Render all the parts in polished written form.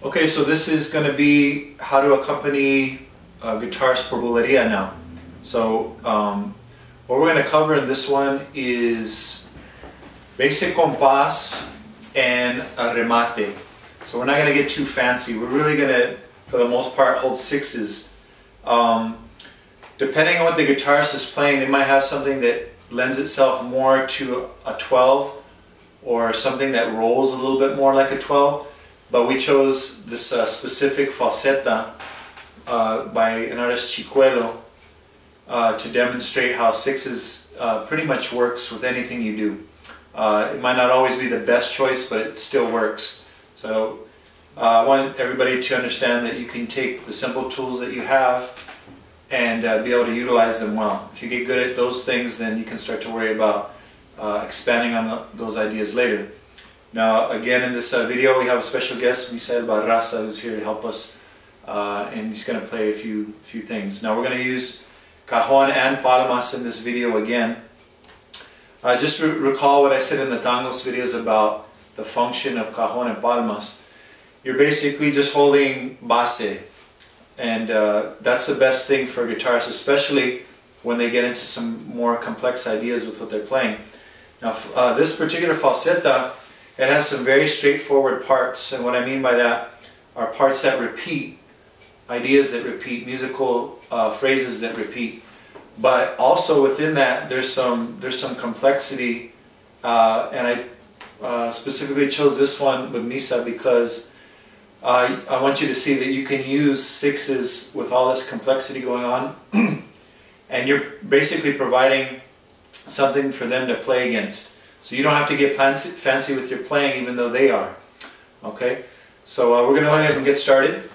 Okay, so this is going to be how to accompany guitars por Buleria now. So what we're going to cover in this one is basic compás and a remate. So we're not going to get too fancy. We're really going to, for the most part, hold sixes. Depending on what the guitarist is playing, they might have something that lends itself more to a 12 or something that rolls a little bit more like a 12. But we chose this specific Falseta by an artist Chicuelo to demonstrate how sixes pretty much works with anything you do. It might not always be the best choice, but it still works. So I want everybody to understand that you can take the simple tools that you have and be able to utilize them well. If you get good at those things, then you can start to worry about expanding on those ideas later. Now, again, in this video, we have a special guest, Misael Barraza, who's here to help us, and he's going to play a few things. Now, we're going to use cajon and palmas in this video again. Just recall what I said in the tangos videos about the function of cajon and palmas. You're basically just holding base, and that's the best thing for guitarists, especially when they get into some more complex ideas with what they're playing. Now, this particular falseta, it has some very straightforward parts, and what I mean by that are parts that repeat, ideas that repeat, musical phrases that repeat. But also within that, there's some complexity, and I specifically chose this one with Misa because I want you to see that you can use sixes with all this complexity going on, and you're basically providing something for them to play against. So you don't have to get fancy with your playing, even though they are. Okay, so we're going to go ahead and get started.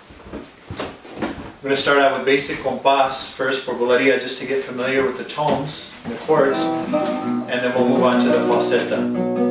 We're going to start out with basic compás first por Buleria, just to get familiar with the tones and the chords, and then we'll move on to the falseta.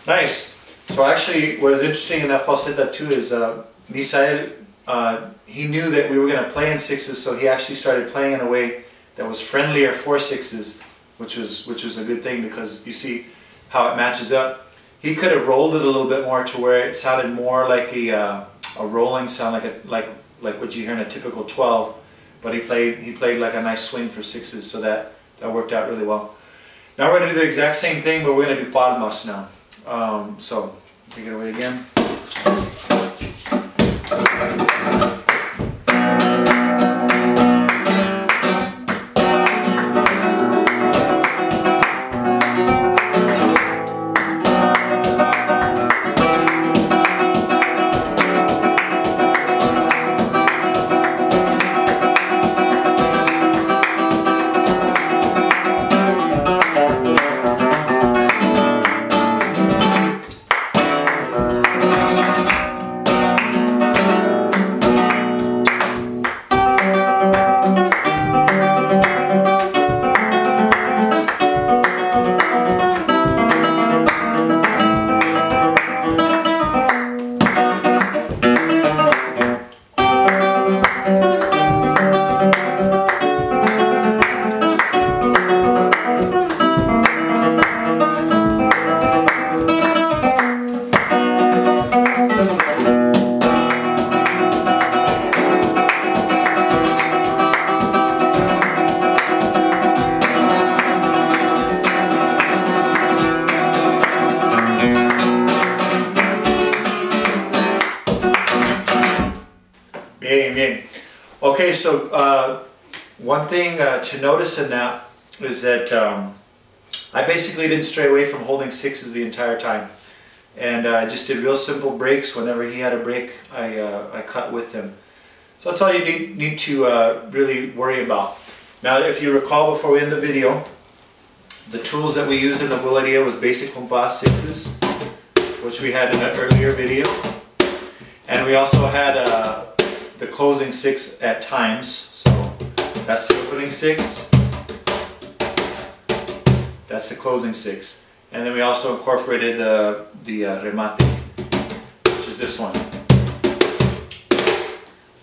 Nice. So actually, what is interesting in that falseta too is Misael, he knew that we were going to play in sixes, so he actually started playing in a way that was friendlier for sixes, which was a good thing because you see how it matches up. He could have rolled it a little bit more to where it sounded more like a rolling sound, like what you hear in a typical 12, but he played like a nice swing for sixes, so that worked out really well. Now we're going to do the exact same thing, but we're going to do palmas now. So take it away again. Okay, so one thing to notice in that is that I basically didn't stray away from holding sixes the entire time. And I just did real simple breaks. Whenever he had a break, I cut with him. So that's all you need to really worry about. Now, if you recall before we end the video, the tools that we used in the Buleria was basic compás sixes, which we had in an earlier video. And we also had the closing six at times. So that's the opening six. That's the closing six. And then we also incorporated the remate, which is this one.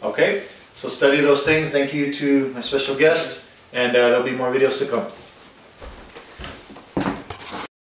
Okay, so study those things. Thank you to my special guest, and there'll be more videos to come.